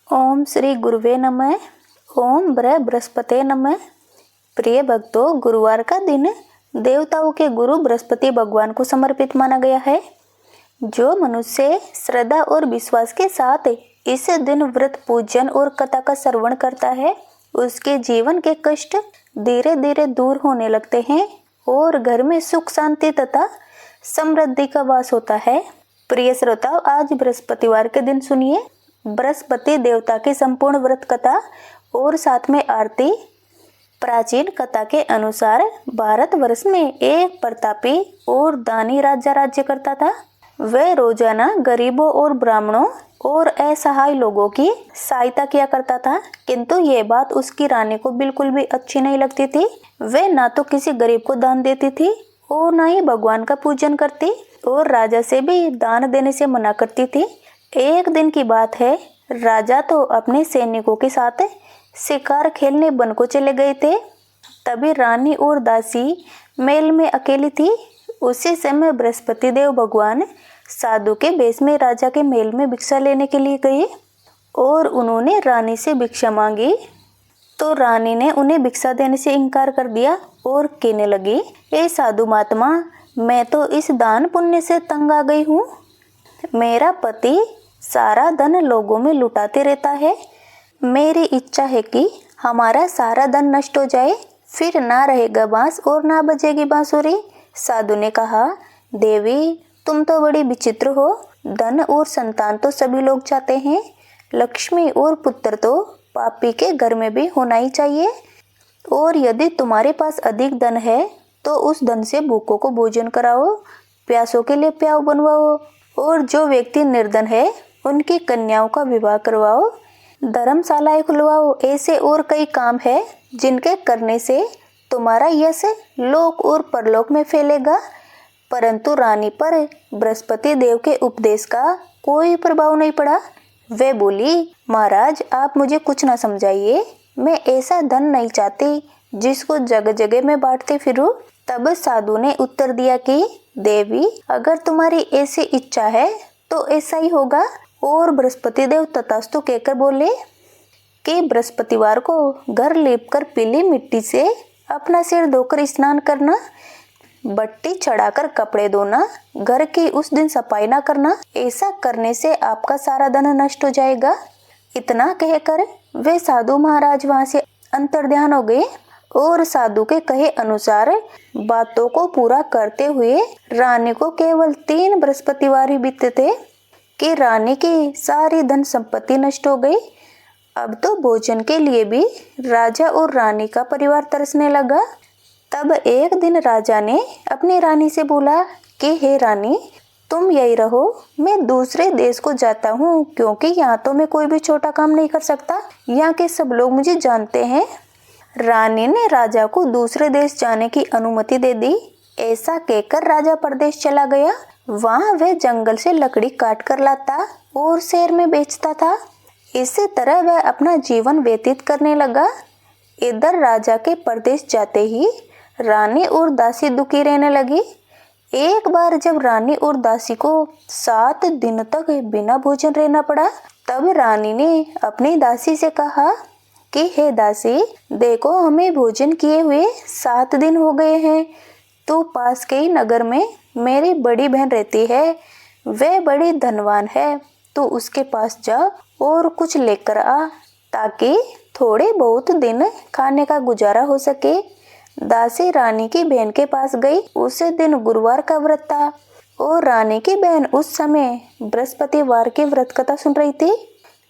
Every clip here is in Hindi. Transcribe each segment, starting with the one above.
ओम श्री गुरुवे नमः। ओम बृहस्पते नमः। प्रिय भक्तों, गुरुवार का दिन देवताओं के गुरु बृहस्पति भगवान को समर्पित माना गया है। जो मनुष्य श्रद्धा और विश्वास के साथ इस दिन व्रत पूजन और कथा का श्रवण करता है, उसके जीवन के कष्ट धीरे धीरे दूर होने लगते हैं और घर में सुख शांति तथा समृद्धि का वास होता है। प्रिय श्रोताओं, आज बृहस्पतिवार के दिन सुनिए बृहस्पति देवता की संपूर्ण व्रत कथा और साथ में आरती। प्राचीन कथा के अनुसार भारतवर्ष में एक प्रतापी और दानी राजा राज्य करता था। वह रोजाना गरीबों और ब्राह्मणों और असहाय लोगों की सहायता किया करता था, किंतु ये बात उसकी रानी को बिल्कुल भी अच्छी नहीं लगती थी। वह ना तो किसी गरीब को दान देती थी और ना ही भगवान का पूजन करती और राजा से भी दान देने से मना करती थी। एक दिन की बात है, राजा तो अपने सैनिकों के साथ शिकार खेलने वन को चले गए थे। तभी रानी और दासी महल में अकेली थी। उसी समय बृहस्पति देव भगवान साधु के वेश में राजा के महल में भिक्षा लेने के लिए गए और उन्होंने रानी से भिक्षा मांगी, तो रानी ने उन्हें भिक्षा देने से इनकार कर दिया और कहने लगी, ए साधु महात्मा, मैं तो इस दान पुण्य से तंग आ गई हूँ। मेरा पति सारा धन लोगों में लुटाते रहता है। मेरी इच्छा है कि हमारा सारा धन नष्ट हो जाए, फिर ना रहेगा बांस और ना बजेगी बांसुरी। साधु ने कहा, देवी, तुम तो बड़ी विचित्र हो। धन और संतान तो सभी लोग चाहते हैं, लक्ष्मी और पुत्र तो पापी के घर में भी होना ही चाहिए। और यदि तुम्हारे पास अधिक धन है तो उस धन से भूखों को भोजन कराओ, प्यासों के लिए प्याऊ बनवाओ, और जो व्यक्ति निर्धन है उनकी कन्याओं का विवाह करवाओ, धर्मशालाएं खुलवाओ। ऐसे और कई काम है जिनके करने से तुम्हारा यश लोक और परलोक में फैलेगा। परंतु रानी पर बृहस्पति देव के उपदेश का कोई प्रभाव नहीं पड़ा। वे बोली, महाराज, आप मुझे कुछ ना समझाइए। मैं ऐसा धन नहीं चाहती जिसको जगह जगह में बांटते फिरूं। तब साधु ने उत्तर दिया कि देवी, अगर तुम्हारी ऐसी इच्छा है तो ऐसा ही होगा। और बृहस्पति देव तथास्तु कहकर बोले कि बृहस्पतिवार को घर लीपकर पीली मिट्टी से अपना सिर धोकर स्नान करना, बट्टी चढ़ाकर कपड़े धोना, घर की उस दिन सफाई ना करना। ऐसा करने से आपका सारा धन नष्ट हो जाएगा। इतना कहकर वे साधु महाराज वहां से अंतर्ध्यान हो गए और साधु के कहे अनुसार बातों को पूरा करते हुए रानी को केवल 3 बृहस्पतिवार ही बीते थे कि रानी की सारी धन संपत्ति नष्ट हो गई। अब तो भोजन के लिए भी राजा और रानी का परिवार तरसने लगा। तब एक दिन राजा ने अपनी रानी से बोला कि हे रानी, तुम यही रहो, मैं दूसरे देश को जाता हूँ, क्योंकि यहाँ तो मैं कोई भी छोटा काम नहीं कर सकता। यहाँ के सब लोग मुझे जानते हैं। रानी ने राजा को दूसरे देश जाने की अनुमति दे दी। ऐसा कहकर राजा परदेश चला गया। वहाँ वह जंगल से लकड़ी काट कर लाता और शहर में बेचता था। इसी तरह वह अपना जीवन व्यतीत करने लगा। इधर राजा के परदेश जाते ही रानी और दासी दुखी रहने लगी। एक बार जब रानी और दासी को 7 दिन तक बिना भोजन रहना पड़ा, तब रानी ने अपनी दासी से कहा कि हे दासी, देखो, हमें भोजन किए हुए 7 दिन हो गए हैं। तो पास के ही नगर में मेरी बड़ी बहन रहती है, वह बड़ी धनवान है। तो उसके पास जा और कुछ लेकर आ, ताकि थोड़े बहुत दिन खाने का गुजारा हो सके। दासी रानी की बहन के पास गई। उस दिन गुरुवार का व्रत था और रानी की बहन उस समय बृहस्पतिवार की व्रत कथा सुन रही थी।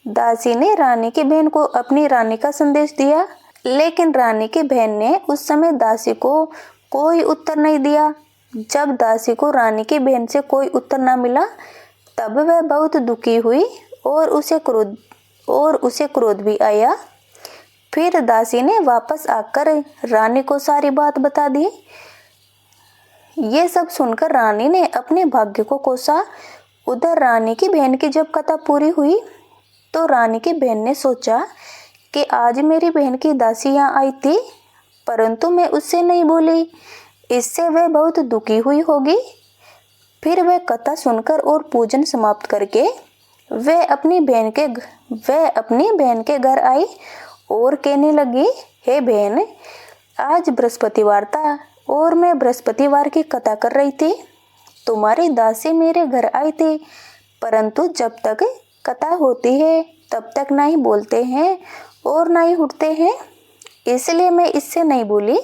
दासी ने रानी की बहन को अपनी रानी का संदेश दिया, लेकिन रानी की बहन ने उस समय दासी को कोई उत्तर नहीं दिया। जब दासी को रानी की बहन से कोई उत्तर न मिला, तब वह बहुत दुखी हुई और उसे क्रोध भी आया। फिर दासी ने वापस आकर रानी को सारी बात बता दी। ये सब सुनकर रानी ने अपने भाग्य को कोसा। उधर रानी की बहन की जब कथा पूरी हुई तो रानी की बहन ने सोचा कि आज मेरी बहन की दासी यहाँ आई थी, परंतु मैं उससे नहीं बोली, इससे वह बहुत दुखी हुई होगी। फिर वह कथा सुनकर और पूजन समाप्त करके वह अपनी बहन के घर आई और कहने लगी, हे बहन, आज बृहस्पतिवार था और मैं बृहस्पतिवार की कथा कर रही थी। तुम्हारी दासी मेरे घर आई थी, परंतु जब तक कथा होती है तब तक ना ही बोलते हैं और ना ही उठते हैं, इसलिए मैं इससे नहीं बोली।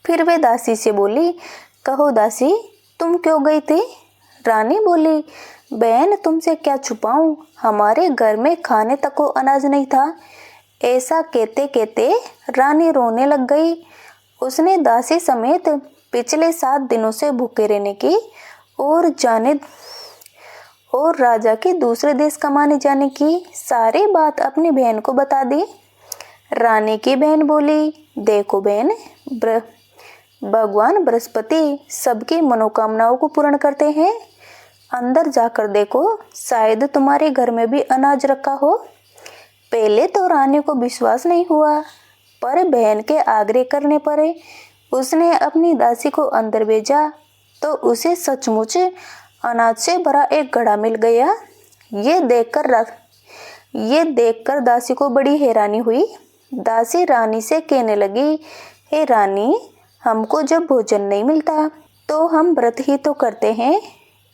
फिर वे दासी से बोली, कहो दासी, तुम क्यों गई थी? रानी बोली, बहन, तुमसे क्या छुपाऊं, हमारे घर में खाने तक को अनाज नहीं था। ऐसा कहते कहते रानी रोने लग गई। उसने दासी समेत पिछले 7 दिनों से भूखे रहने की और राजा के दूसरे देश कमाने जाने की सारी बात अपनी बहन को बता दी। रानी की बहन बोली, देखो बहन, भगवान बृहस्पति सबकी मनोकामनाओं को पूर्ण करते हैं। अंदर जाकर देखो, शायद तुम्हारे घर में भी अनाज रखा हो। पहले तो रानी को विश्वास नहीं हुआ, पर बहन के आग्रह करने पर उसने अपनी दासी को अंदर भेजा तो उसे सचमुच अनाज से भरा एक घड़ा मिल गया। ये देखकर दासी को बड़ी हैरानी हुई। दासी रानी से कहने लगी, हे रानी, हमको जब भोजन नहीं मिलता तो हम व्रत ही तो करते हैं,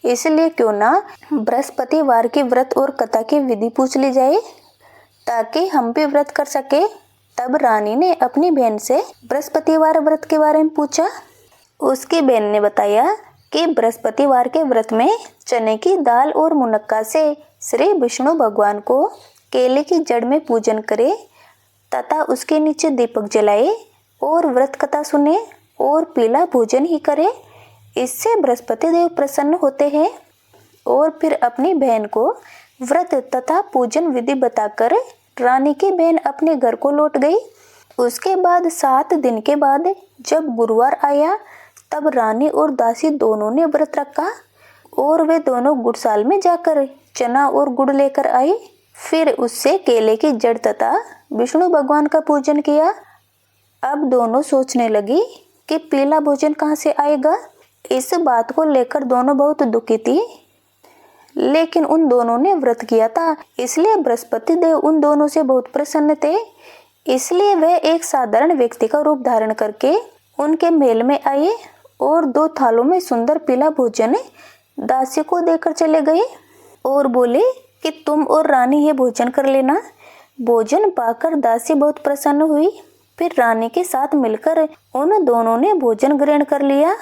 इसलिए क्यों ना बृहस्पतिवार की व्रत और कथा की विधि पूछ ली जाए ताकि हम भी व्रत कर सके। तब रानी ने अपनी बहन से बृहस्पतिवार व्रत के बारे में पूछा। उसकी बहन ने बताया कि बृहस्पतिवार के व्रत में चने की दाल और मुनक्का से श्री विष्णु भगवान को केले की जड़ में पूजन करे तथा उसके नीचे दीपक जलाए और व्रत कथा सुने और पीला भोजन ही करे। इससे बृहस्पति देव प्रसन्न होते हैं। और फिर अपनी बहन को व्रत तथा पूजन विधि बताकर रानी की बहन अपने घर को लौट गई। उसके बाद 7 दिन के बाद जब गुरुवार आया तब रानी और दासी दोनों ने व्रत रखा और वे दोनों गुड़साल में जाकर चना और गुड़ लेकर आई। फिर उससे केले की जड़ तथा विष्णु भगवान का पूजन किया। अब दोनों सोचने लगी कि पीला भोजन कहाँ से आएगा। इस बात को लेकर दोनों बहुत दुखी थी, लेकिन उन दोनों ने व्रत किया था, इसलिए बृहस्पति देव उन दोनों से बहुत प्रसन्न थे। इसलिए वे एक साधारण व्यक्ति का रूप धारण करके उनके महल में आए और 2 थालों में सुंदर पीला भोजन दासी को देकर चले गए और बोले कि तुम और रानी ये भोजन कर लेना। भोजन पाकर दासी बहुत प्रसन्न हुई। फिर रानी के साथ मिलकर उन दोनों ने भोजन ग्रहण कर लिया।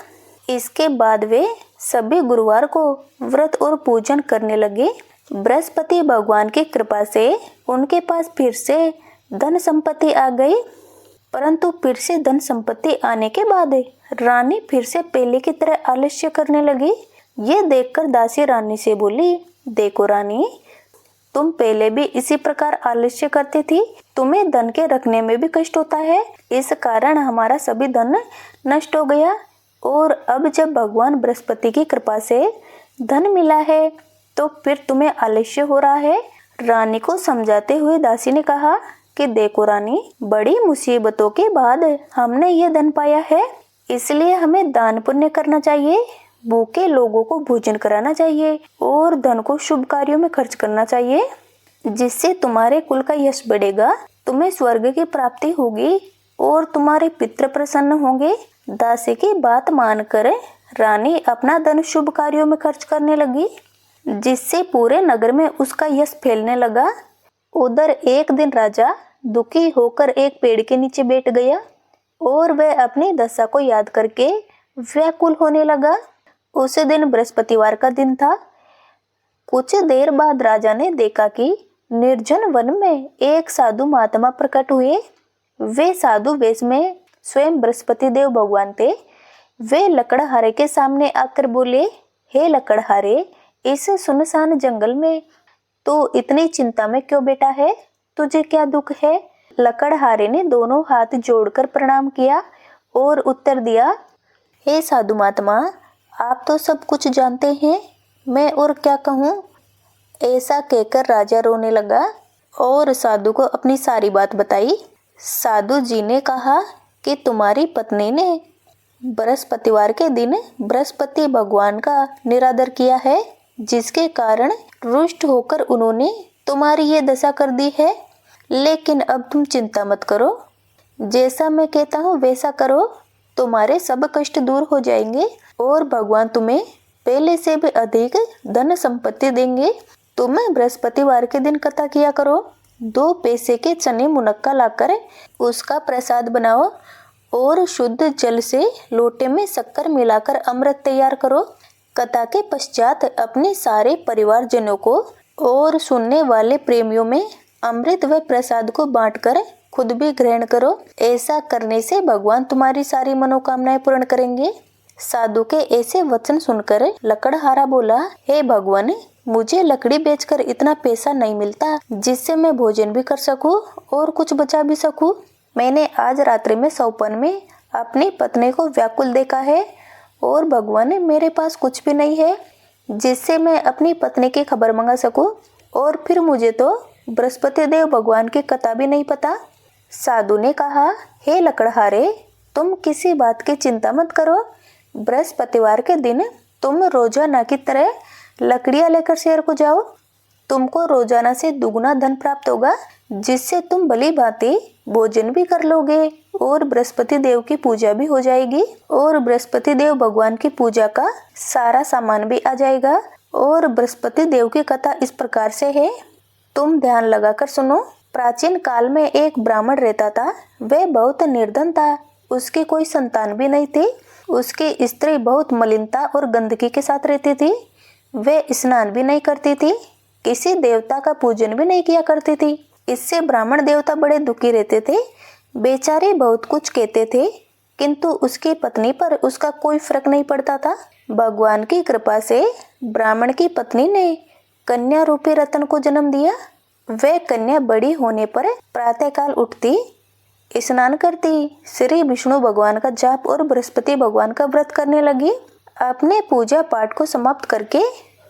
इसके बाद वे सभी गुरुवार को व्रत और पूजन करने लगे। बृहस्पति भगवान की कृपा से उनके पास फिर से धन संपत्ति आ गई, परंतु फिर से धन संपत्ति आने के बाद रानी फिर से पहले की तरह आलस्य करने लगी। ये देखकर दासी रानी से बोली, देखो रानी, तुम पहले भी इसी प्रकार आलस्य करती थी, तुम्हें धन के रखने में भी कष्ट होता है, इस कारण हमारा सभी धन नष्ट हो गया और अब जब भगवान बृहस्पति की कृपा से धन मिला है तो फिर तुम्हें आलस्य हो रहा है। रानी को समझाते हुए दासी ने कहा कि देखो रानी, बड़ी मुसीबतों के बाद हमने ये धन पाया है, इसलिए हमें दान पुण्य करना चाहिए, भूखे लोगों को भोजन कराना चाहिए और धन को शुभ कार्यों में खर्च करना चाहिए, जिससे तुम्हारे कुल का यश बढ़ेगा, तुम्हें स्वर्ग की प्राप्ति होगी और तुम्हारे पितृ प्रसन्न होंगे। दासी की बात मानकर रानी अपना धन शुभ कार्यों में खर्च करने लगी, जिससे पूरे नगर में उसका यश फैलने लगा। उधर एक दिन राजा दुखी होकर एक पेड़ के नीचे बैठ गया और वह अपनी दशा को याद करके व्याकुल होने लगा। उस दिन बृहस्पतिवार का दिन था। कुछ देर बाद राजा ने देखा कि निर्जन वन में एक साधु महात्मा प्रकट हुए। वे साधु वेश में स्वयं बृहस्पति देव भगवान थे। वे लकड़हारे के सामने आकर बोले, हे लकड़हारे, इस सुनसान जंगल में तो इतनी चिंता में क्यों बैठा है? तुझे क्या दुख है? लकड़हारे ने दोनों हाथ जोड़कर प्रणाम किया और उत्तर दिया, हे साधु महात्मा, आप तो सब कुछ जानते हैं, मैं और क्या कहूँ। ऐसा कहकर राजा रोने लगा और साधु को अपनी सारी बात बताई। साधु जी ने कहा कि तुम्हारी पत्नी ने बृहस्पतिवार के दिन बृहस्पति भगवान का निरादर किया है, जिसके कारण रुष्ट होकर उन्होंने तुम्हारी ये दशा कर दी है। लेकिन अब तुम चिंता मत करो, जैसा मैं कहता हूँ वैसा करो, तुम्हारे सब कष्ट दूर हो जाएंगे और भगवान तुम्हें पहले से भी अधिक धन संपत्ति देंगे। तुम बृहस्पतिवार के दिन कथा किया करो। 2 पैसे के चने मुनक्का लाकर उसका प्रसाद बनाओ और शुद्ध जल से लोटे में शक्कर मिलाकर अमृत तैयार करो। कथा के पश्चात अपने सारे परिवारजनों को और सुनने वाले प्रेमियों में अमृत व प्रसाद को बांटकर खुद भी ग्रहण करो। ऐसा करने से भगवान तुम्हारी सारी मनोकामनाएं पूर्ण करेंगे। साधु के ऐसे वचन सुनकर लकड़हारा बोला, हे भगवान, मुझे लकड़ी बेचकर इतना पैसा नहीं मिलता जिससे मैं भोजन भी कर सकूं और कुछ बचा भी सकूं। मैंने आज रात्रि में सौपन में अपनी पत्नी को व्याकुल देखा है और भगवान, मेरे पास कुछ भी नहीं है जिससे मैं अपनी पत्नी की खबर मंगा सकूं, और फिर मुझे तो बृहस्पति देव भगवान की कथा भी नहीं पता। साधु ने कहा, हे लकड़हारे, तुम किसी बात की चिंता मत करो। बृहस्पतिवार के दिन तुम रोजाना की तरह लकड़ियां लेकर शहर को जाओ। तुमको रोजाना से दुगना धन प्राप्त होगा, जिससे तुम भली भांति भोजन भी कर लोगे और बृहस्पति देव की पूजा भी हो जाएगी और बृहस्पति देव भगवान की पूजा का सारा सामान भी आ जाएगा। और बृहस्पति देव की कथा इस प्रकार से है, तुम ध्यान लगाकर सुनो। प्राचीन काल में एक ब्राह्मण रहता था। वह बहुत निर्धन था, उसकी कोई संतान भी नहीं थी। उसकी स्त्री बहुत मलिनता और गंदगी के साथ रहती थी। वह स्नान भी नहीं करती थी, किसी देवता का पूजन भी नहीं किया करती थी। इससे ब्राह्मण देवता बड़े दुखी रहते थे। बेचारे बहुत कुछ कहते थे, किंतु उसकी पत्नी पर उसका कोई फर्क नहीं पड़ता था। भगवान की कृपा से ब्राह्मण की पत्नी ने कन्या रूपी रतन को जन्म दिया। वह कन्या बड़ी होने पर प्रातःकाल उठती, स्नान करती, श्री विष्णु भगवान का जाप और बृहस्पति भगवान का व्रत करने लगी। अपने पूजा पाठ को समाप्त करके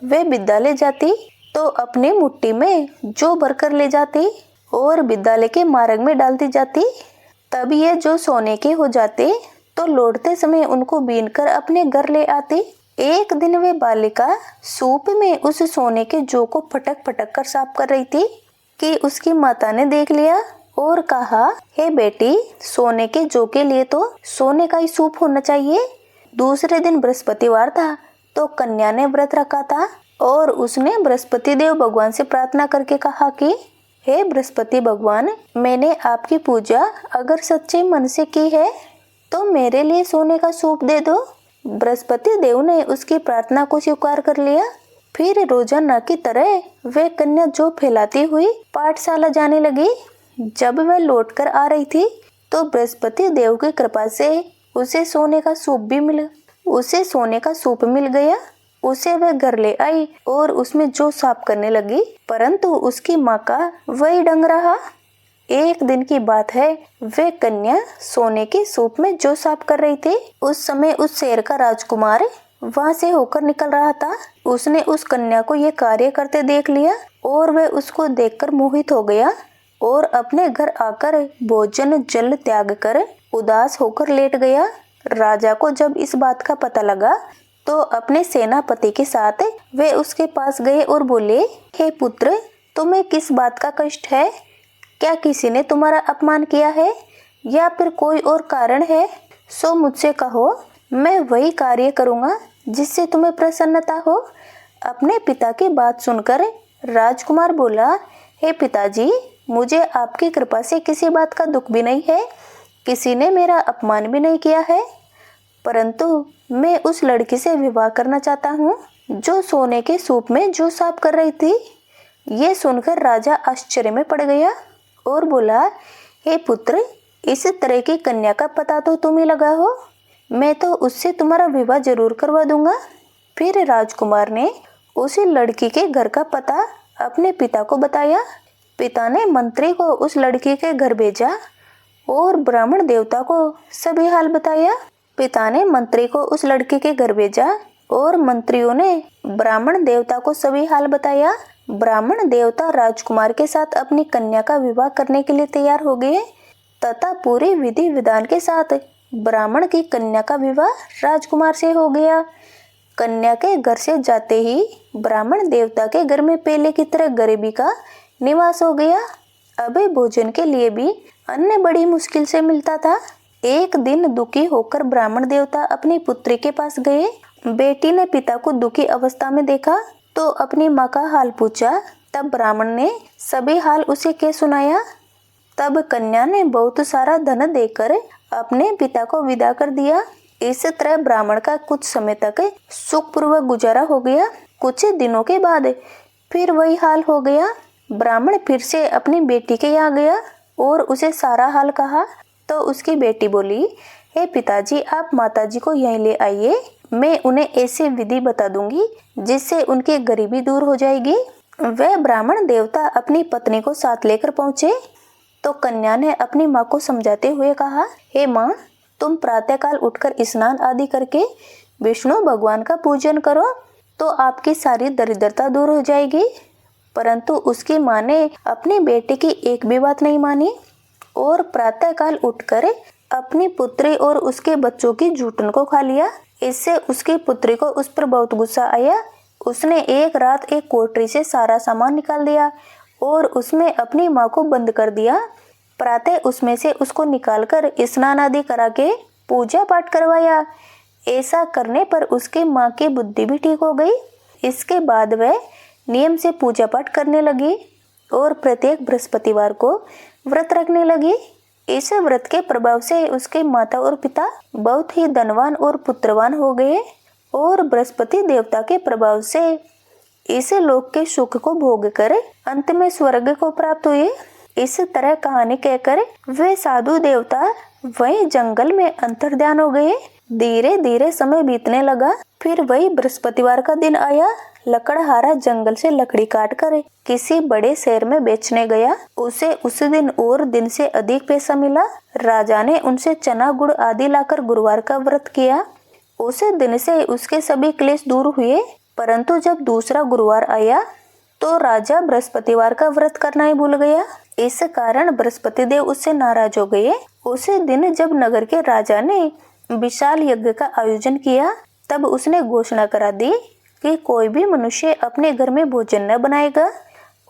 वे विद्यालय जाती तो अपनी मुट्ठी में जौ भरकर ले जाती और विद्यालय के मार्ग में डालती जाती। तब ये जो सोने के हो जाते तो लौटते समय उनको बीनकर अपने घर ले आती। एक दिन वे बालिका सूप में उस सोने के जौ को फटक फटक कर साफ कर रही थी कि उसकी माता ने देख लिया और कहा, हे बेटी, सोने के जौ के लिए तो सोने का ही सूप होना चाहिए। दूसरे दिन बृहस्पतिवार था तो कन्या ने व्रत रखा था और उसने बृहस्पति देव भगवान से प्रार्थना करके कहा कि हे बृहस्पति भगवान, मैंने आपकी पूजा अगर सच्चे मन से की है तो मेरे लिए सोने का सूप दे दो। बृहस्पति देव ने उसकी प्रार्थना को स्वीकार कर लिया। फिर रोजाना की तरह वह कन्या जौ फैलाती हुई पाठशाला जाने लगी। जब वह लौटकर आ रही थी तो बृहस्पति देव की कृपा से उसे सोने का सूप मिल गया। उसे वह घर ले आई और उसमें जौ साफ करने लगी, परंतु उसकी माँ का वही ढंग रहा। एक दिन की बात है, वह कन्या सोने के सूप में जौ साफ कर रही थी। उस समय उस शहर का राजकुमार वहां से होकर निकल रहा था। उसने उस कन्या को यह कार्य करते देख लिया और वह उसको देखकर मोहित हो गया और अपने घर आकर भोजन जल त्याग कर उदास होकर लेट गया। राजा को जब इस बात का पता लगा तो अपने सेनापति के साथ वे उसके पास गए और बोले, हे पुत्र, तुम्हें किस बात का कष्ट है? क्या किसी ने तुम्हारा अपमान किया है या फिर कोई और कारण है? सो मुझसे कहो, मैं वही कार्य करूँगा जिससे तुम्हें प्रसन्नता हो। अपने पिता की बात सुनकर राजकुमार बोला, हे पिताजी, मुझे आपकी कृपा से किसी बात का दुख भी नहीं है, किसी ने मेरा अपमान भी नहीं किया है, परंतु मैं उस लड़की से विवाह करना चाहता हूँ जो सोने के सूप में जौ साफ कर रही थी। ये सुनकर राजा आश्चर्य में पड़ गया और बोला, हे पुत्र, इस तरह की कन्या का पता तो तुम ही लगा हो, मैं तो उससे तुम्हारा विवाह जरूर करवा दूंगा। फिर राजकुमार ने उसी लड़की के घर का पता अपने पिता को बताया। पिता ने मंत्री को उस लड़की के घर भेजा और ब्राह्मण देवता को सभी हाल बताया। पिता ने मंत्री को उस लड़की के घर भेजा और मंत्रियों ने ब्राह्मण देवता को सभी हाल बताया। ब्राह्मण देवता राजकुमार के साथ अपनी कन्या का विवाह करने के लिए तैयार हो गए तथा पूरी विधि विधान के साथ ब्राह्मण की कन्या का विवाह राजकुमार से हो गया। कन्या के घर से जाते ही ब्राह्मण देवता के घर में पहले की तरह गरीबी का निवास हो गया। अब भोजन के लिए भी अन्न बड़ी मुश्किल से मिलता था। एक दिन दुखी होकर ब्राह्मण देवता अपनी पुत्री के पास गए। बेटी ने पिता को दुखी अवस्था में देखा तो अपनी माँ का हाल पूछा। तब ब्राह्मण ने सभी हाल उसे कह सुनाया। तब कन्या ने बहुत सारा धन देकर अपने पिता को विदा कर दिया। इस तरह ब्राह्मण का कुछ समय तक सुखपूर्वक गुजारा हो गया। कुछ दिनों के बाद फिर वही हाल हो गया। ब्राह्मण फिर से अपनी बेटी के यहाँ गया और उसे सारा हाल कहा तो उसकी बेटी बोली, हे पिताजी, आप माताजी को यहीं ले आइए, मैं उन्हें ऐसे विधि बता दूंगी जिससे उनकी गरीबी दूर हो जाएगी। वह ब्राह्मण देवता अपनी पत्नी को साथ लेकर पहुंचे तो कन्या ने अपनी माँ को समझाते हुए कहा, हे माँ, तुम प्रातःकाल उठकर स्नान आदि करके विष्णु भगवान का पूजन करो तो आपकी सारी दरिद्रता दूर हो जाएगी। परंतु उसकी माँ ने अपनी बेटे की एक भी बात नहीं मानी और प्रातःकाल उठकर अपनी पुत्री और उसके बच्चों की जूठन को खा लिया। इससे उसकी पुत्री को उस पर बहुत गुस्सा आया। उसने एक रात एक कोठरी से सारा सामान निकाल दिया और उसमें अपनी माँ को बंद कर दिया। प्रातः उसमें से उसको निकालकर स्नान आदि करा के पूजा पाठ करवाया। ऐसा करने पर उसके माँ की बुद्धि भी ठीक हो गई। इसके बाद वह नियम से पूजा पाठ करने लगी और प्रत्येक बृहस्पतिवार को व्रत रखने लगी। इस व्रत के प्रभाव से उसके माता और पिता बहुत ही धनवान और पुत्रवान हो गए और बृहस्पति देवता के प्रभाव से इस लोक के सुख को भोग कर अंत में स्वर्ग को प्राप्त हुए। इस तरह कहानी कहकर वे साधु देवता वही जंगल में अंतर्ध्यान हो गए। धीरे धीरे समय बीतने लगा। फिर वही बृहस्पतिवार का दिन आया। लकड़हारा जंगल से लकड़ी काटकर किसी बड़े शहर में बेचने गया। उसे उस दिन और दिन से अधिक पैसा मिला। राजा ने उनसे चना गुड़ आदि लाकर गुरुवार का व्रत किया। उस दिन से उसके सभी क्लेश दूर हुए। परंतु जब दूसरा गुरुवार आया तो राजा बृहस्पतिवार का व्रत करना ही भूल गया। इस कारण बृहस्पति देव उससे नाराज हो गए। उस दिन जब नगर के राजा ने विशाल यज्ञ का आयोजन किया तब उसने घोषणा करा दी कि कोई भी मनुष्य अपने घर में भोजन न बनाएगा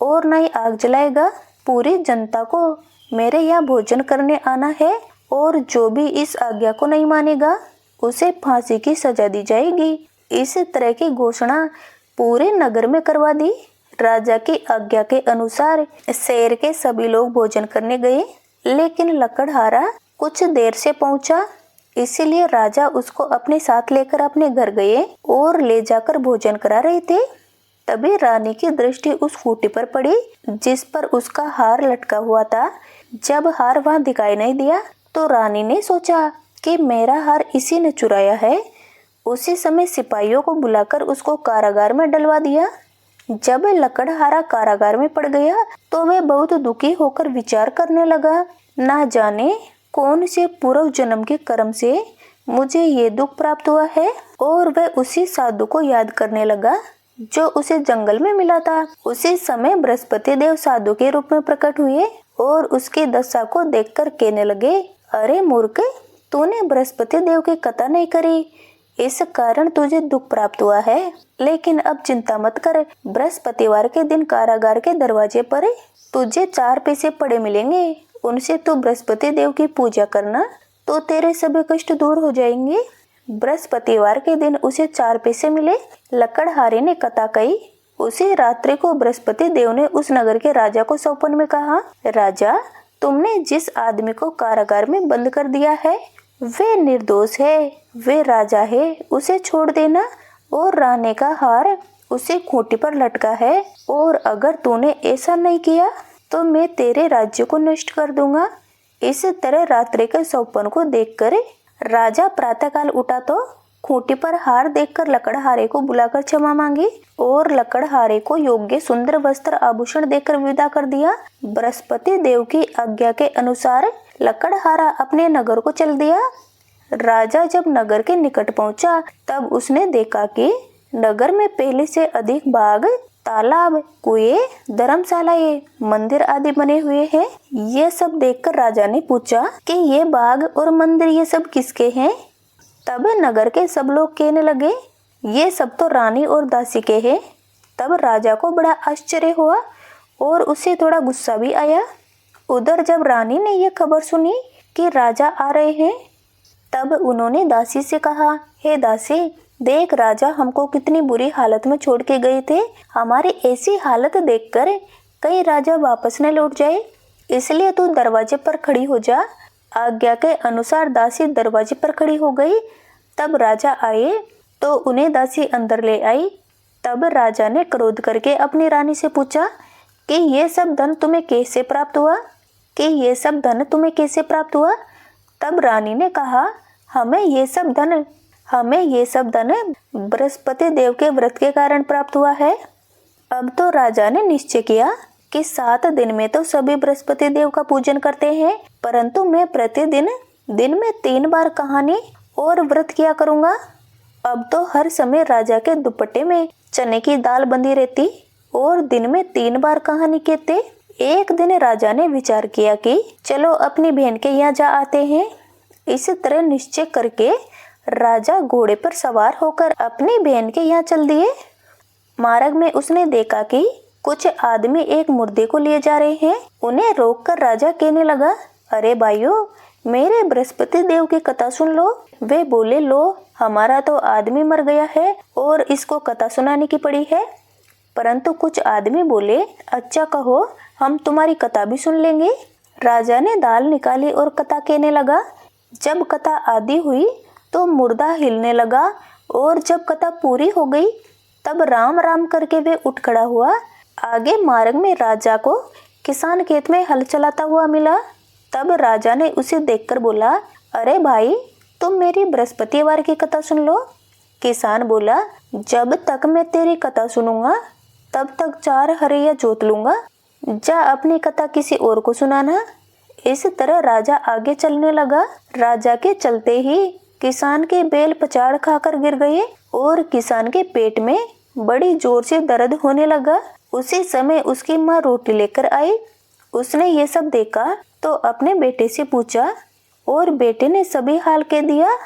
और न ही आग जलाएगा। पूरी जनता को मेरे यहाँ भोजन करने आना है और जो भी इस आज्ञा को नहीं मानेगा उसे फांसी की सजा दी जाएगी। इस तरह की घोषणा पूरे नगर में करवा दी। राजा की आज्ञा के अनुसार शहर के सभी लोग भोजन करने गए, लेकिन लकड़हारा कुछ देर से पहुंचा। इसीलिए राजा उसको अपने साथ लेकर अपने घर गए और ले जाकर भोजन करा रहे थे। तभी रानी की दृष्टि उस खूंटी पर पड़ी जिस पर उसका हार लटका हुआ था। जब हार वहां दिखाई नहीं दिया तो रानी ने सोचा कि मेरा हार इसी ने चुराया है। उसी समय सिपाहियों को बुलाकर उसको कारागार में डलवा दिया। जब लकड़हारा कारागार में पड़ गया तो वह बहुत दुखी होकर विचार करने लगा, ना जाने कौन से पूर्व जन्म के कर्म से मुझे ये दुख प्राप्त हुआ है। और वह उसी साधु को याद करने लगा जो उसे जंगल में मिला था। उसी समय बृहस्पति देव साधु के रूप में प्रकट हुए और उसकी दशा को देखकर कहने लगे, अरे मूर्ख, तूने बृहस्पति देव की कथा नहीं करी, इस कारण तुझे दुख प्राप्त हुआ है। लेकिन अब चिंता मत कर, बृहस्पतिवार के दिन कारागार के दरवाजे पर तुझे 4 पैसे पड़े मिलेंगे। उनसे तू बृहस्पति देव की पूजा करना तो तेरे सभी कष्ट दूर हो जाएंगे। बृहस्पतिवार के दिन उसे 4 पैसे मिले। लकड़हारे ने कथा कही। उसी रात्रि को बृहस्पति देव ने उस नगर के राजा को सपन में कहा, राजा, तुमने जिस आदमी को कारागार में बंद कर दिया है वे निर्दोष है, वे राजा है, उसे छोड़ देना। और रानी का हार उसे खूंटी पर लटका है और अगर तूने ऐसा नहीं किया तो मैं तेरे राज्य को नष्ट कर दूंगा। इस तरह रात्रि के सपन को देखकर राजा प्रातःकाल उठा तो खूंटी पर हार देखकर लकड़हारे को बुलाकर क्षमा मांगी और लकड़हारे को योग्य सुंदर वस्त्र आभूषण देकर विदा कर दिया। बृहस्पति देव की आज्ञा के अनुसार लकड़हारा अपने नगर को चल दिया। राजा जब नगर के निकट पहुंचा तब उसने देखा कि नगर में पहले से अधिक बाग, तालाब, कुएं, धर्मशालाएं, मंदिर आदि बने हुए हैं। ये सब देखकर राजा ने पूछा कि ये बाग और मंदिर ये सब किसके हैं। तब नगर के सब लोग कहने लगे, ये सब तो रानी और दासी के हैं। तब राजा को बड़ा आश्चर्य हुआ और उसे थोड़ा गुस्सा भी आया। उधर जब रानी ने यह खबर सुनी कि राजा आ रहे हैं, तब उन्होंने दासी से कहा, हे दासी, देख राजा हमको कितनी बुरी हालत में छोड़ के गए थे। हमारी ऐसी हालत देखकर कहीं राजा वापस न लौट जाए, इसलिए तू दरवाजे पर खड़ी हो जा। आज्ञा के अनुसार दासी दरवाजे पर खड़ी हो गई। तब राजा आए तो उन्हें दासी अंदर ले आई। तब राजा ने क्रोध करके अपनी रानी से पूछा कि ये सब धन तुम्हें कैसे प्राप्त हुआ, तब रानी ने कहा, हमें ये सब धन बृहस्पति देव के व्रत के कारण प्राप्त हुआ है। अब तो राजा ने निश्चय किया कि 7 दिन में तो सभी बृहस्पति देव का पूजन करते हैं, परंतु मैं प्रतिदिन दिन में 3 बार कहानी और व्रत किया करूंगा। अब तो हर समय राजा के दुपट्टे में चने की दाल बंधी रहती और दिन में 3 बार कहानी कहते। एक दिन राजा ने विचार किया कि चलो अपनी बहन के यहाँ जा आते हैं। इस तरह निश्चय करके राजा घोड़े पर सवार होकर अपनी बहन के यहाँ चल दिए। मार्ग में उसने देखा कि कुछ आदमी एक मुर्दे को लिए जा रहे हैं। उन्हें रोककर राजा कहने लगा, अरे भाइयों, मेरे बृहस्पति देव की कथा सुन लो। वे बोले, लो, हमारा तो आदमी मर गया है और इसको कथा सुनाने की पड़ी है। परंतु कुछ आदमी बोले, अच्छा कहो, हम तुम्हारी कथा भी सुन लेंगे। राजा ने दाल निकाली और कथा कहने लगा। जब कथा आधी हुई तो मुर्दा हिलने लगा और जब कथा पूरी हो गई तब राम राम करके वे उठ खड़ा हुआ। आगे मार्ग में राजा को किसान खेत में हल चलाता हुआ मिला। तब राजा ने उसे देखकर बोला, अरे भाई, तुम मेरी बृहस्पतिवार की कथा सुन लो। किसान बोला, जब तक मैं तेरी कथा सुनूंगा तब तक 4 हरैया जोत लूंगा। जा अपनी कथा किसी और को सुनाना। इस तरह राजा आगे चलने लगा। राजा के चलते ही किसान के बैल पछाड़ खाकर गिर गए और किसान के पेट में बड़ी जोर से दर्द होने लगा। उसी समय उसकी माँ रोटी लेकर आई। उसने ये सब देखा तो अपने बेटे से पूछा और बेटे ने सभी हाल कह दिया।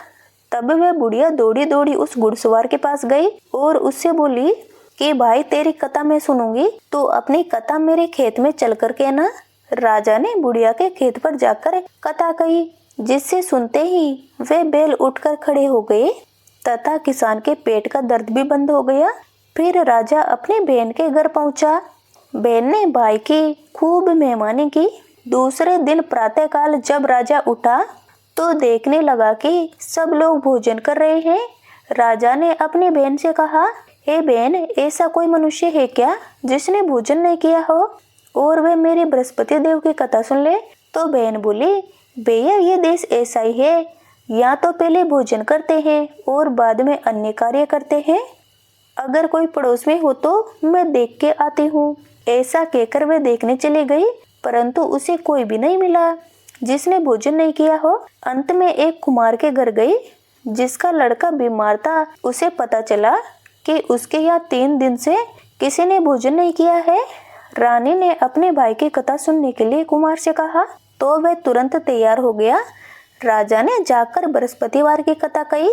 तब वह बुढ़िया दौड़ी दौड़ी उस घुड़सवार के पास गई और उससे बोली कि भाई, तेरी कथा मैं सुनूंगी, तो अपनी कथा मेरे खेत में चल कर कहना। राजा ने बुढ़िया के खेत पर जाकर कथा कही, जिससे सुनते ही वे बैल उठकर खड़े हो गए तथा किसान के पेट का दर्द भी बंद हो गया। फिर राजा अपनी बहन के घर पहुंचा। बहन ने भाई की खूब मेहमानी की। दूसरे दिन प्रातःकाल जब राजा उठा तो देखने लगा कि सब लोग भोजन कर रहे हैं। राजा ने अपनी बहन से कहा, हे बहन, ऐसा कोई मनुष्य है क्या जिसने भोजन नहीं किया हो और वे मेरे बृहस्पति देव की कथा सुन ले? तो बहन बोली, भैया, ये देश ऐसा ही है, यहाँ तो पहले भोजन करते हैं और बाद में अन्य कार्य करते हैं। अगर कोई पड़ोस में हो तो मैं देख के आती हूँ। ऐसा कहकर वे देखने चली गई, परंतु उसे कोई भी नहीं मिला जिसने भोजन नहीं किया हो। अंत में एक कुमार के घर गई जिसका लड़का बीमार था। उसे पता चला कि उसके यहाँ 3 दिन से किसी ने भोजन नहीं किया है। रानी ने अपने भाई की कथा सुनने के लिए कुमार से कहा तो वह तुरंत तैयार हो गया। राजा ने जाकर बृहस्पतिवार की कथा कही,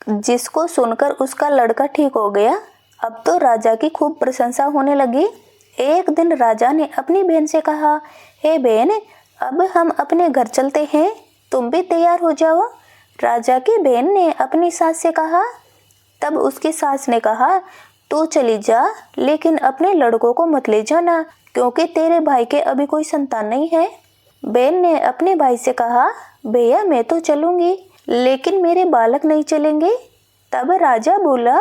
जिसको सुनकर उसका लड़का ठीक हो गया। अब तो राजा की खूब प्रशंसा होने लगी। एक दिन राजा ने अपनी बहन से कहा, हे बहन, अब हम अपने घर चलते हैं, तुम भी तैयार हो जाओ। राजा की बहन ने अपनी सास से कहा। तब उसकी सास ने कहा, तू चली जा, लेकिन अपने लड़कों को मत ले जाना, क्योंकि तेरे भाई के अभी कोई संतान नहीं है। बहन ने अपने भाई से कहा, भैया, मैं तो चलूंगी, लेकिन मेरे बालक नहीं चलेंगे। तब राजा बोला,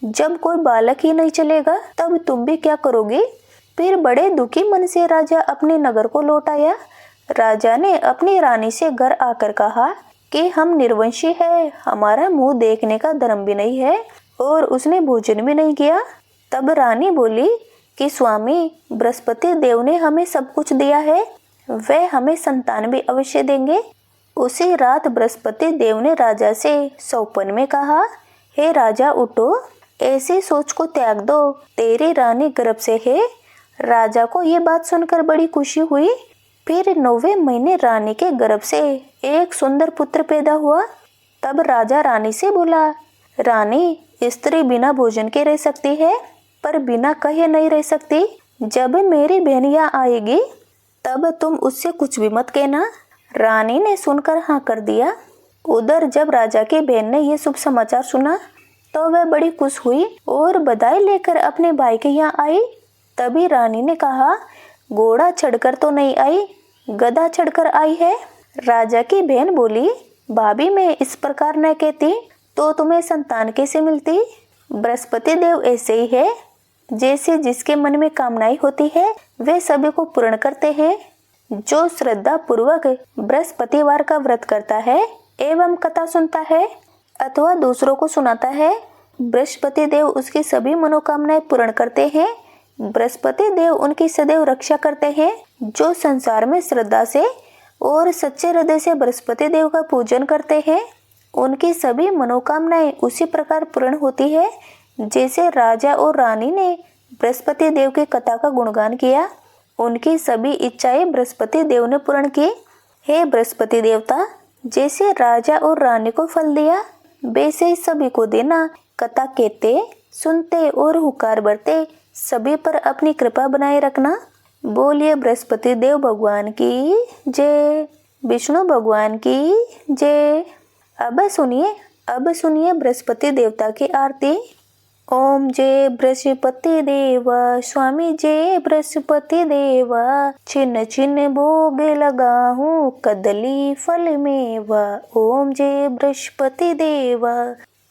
जब कोई बालक ही नहीं चलेगा तब तुम भी क्या करोगे? फिर बड़े दुखी मन से राजा अपने नगर को लौट आया। राजा ने अपनी रानी से घर आकर कहा कि हम निर्वंशी है, हमारा मुंह देखने का धर्म भी नहीं है और उसने भोजन भी नहीं किया। तब रानी बोली कि स्वामी, बृहस्पति देव ने हमें सब कुछ दिया है, वह हमें संतान भी अवश्य देंगे। उसी रात बृहस्पति देव ने राजा से सौपन में कहा, हे राजा, उठो, ऐसी सोच को त्याग दो, तेरी रानी गर्भ से है। राजा को ये बात सुनकर बड़ी खुशी हुई। फिर 9वें महीने रानी के गर्भ से एक सुंदर पुत्र पैदा हुआ। तब राजा रानी से बोला, रानी, स्त्री बिना भोजन के रह सकती है, पर बिना कहे नहीं रह सकती। जब मेरी बहन यहाँ आएगी तब तुम उससे कुछ भी मत कहना। रानी ने सुनकर हाँ कर दिया। उधर जब राजा की बहन ने यह शुभ समाचार सुना तो वह बड़ी खुश हुई और बधाई लेकर अपने भाई के यहाँ आई। तभी रानी ने कहा, घोड़ा चढ़कर तो नहीं आई, गधा चढ़कर आई है। राजा की बहन बोली, भाभी मैं इस प्रकार न कहती तो तुम्हें संतान कैसे मिलती। बृहस्पति देव ऐसे ही है, जैसे जिसके मन में कामनाएं होती है वे सभी को पूर्ण करते हैं। जो श्रद्धा पूर्वक बृहस्पतिवार का व्रत करता है एवं कथा सुनता है अथवा दूसरों को सुनाता है, बृहस्पति देव उसकी सभी मनोकामनाएं पूर्ण करते हैं। बृहस्पति देव उनकी सदैव रक्षा करते हैं। जो संसार में श्रद्धा से और सच्चे हृदय से बृहस्पति देव का पूजन करते हैं उनकी सभी मनोकामनाएं उसी प्रकार पूर्ण होती है जैसे राजा और रानी ने बृहस्पति देव की कथा का गुणगान किया। उनकी सभी इच्छाएं बृहस्पति देव ने पूर्ण की। हे बृहस्पति देवता, जैसे राजा और रानी को फल दिया वैसे ही सभी को देना। कथा कहते, सुनते और हुकार भरते सभी पर अपनी कृपा बनाए रखना। बोलिए बृहस्पति देव भगवान की जय, विष्णु भगवान की जय। अब सुनिए बृहस्पति देवता की आरती। ओम जय बृहस्पति देवा, स्वामी जय बृहस्पति देवा, छिन्न छिन्न भोग लगाऊं कदली फल मेवा। ओम जय बृहस्पति देवा,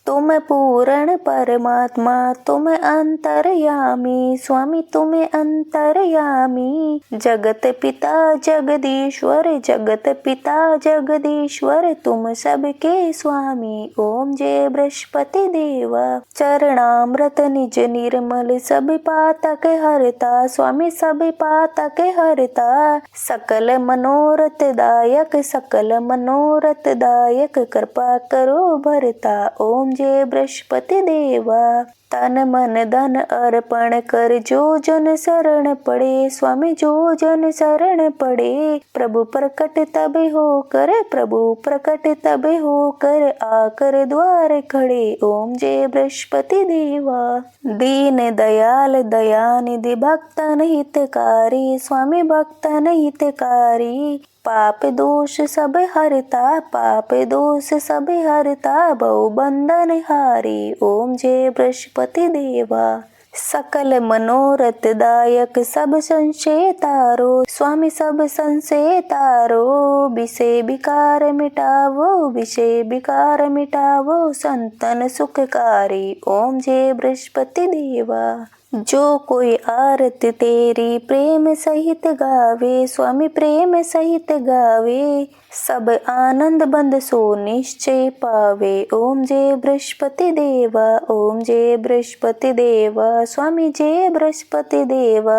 तुम पूर्ण परमात्मा, तुम अंतर्यामी, स्वामी तुम अंतर्यामी। जगत पिता जगदीश्वर, जगत पिता जगदीश्वर, तुम सबके स्वामी। ओम जय बृहस्पति देवा। चरणामृत निज निर्मल, सब पातक हरता, स्वामी सब पातक हरता। सकल मनोरथ दायक, सकल मनोरथ दायक, कृपा करो भरता। ओम जय बृहस्पति देवा। तन मन धन अर्पण कर जो जन शरण पड़े, स्वामी जो जन शरण पड़े। प्रभु प्रकट तब हो कर, प्रभु प्रकट तब हो कर, आकर द्वार खड़े। ओम जय बृहस्पति देवा। दीन दयाल दयानिधि, भक्तन हितकारी, स्वामी भक्तन हितकारी। पाप दोष सब हरता, पाप दोष सब हरता, भव बंधन हारी। ओम जय बृहस्पति देवा। सकल मनोरथ दायक, सब संशय तारो, स्वामी सब संशय तारो। विषय विकार मिटावो, विषय विकार मिटावो, संतन सुखकारी। ओम जय बृहस्पति देवा। जो कोई आरती तेरी प्रेम सहित गावे, स्वामी प्रेम सहित गावे। सब आनंद बंद सो निश्चय पावे। ओम जय बृहस्पति देवा, ओम जय बृहस्पति देवा, स्वामी जय बृहस्पति देवा।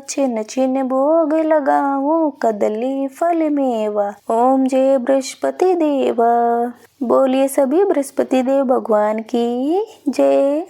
छिन्न छिन्न भोग लगाऊं कदली फल मेवा। ओम जय बृहस्पति देवा। बोलिए सभी बृहस्पति देव भगवान की जय।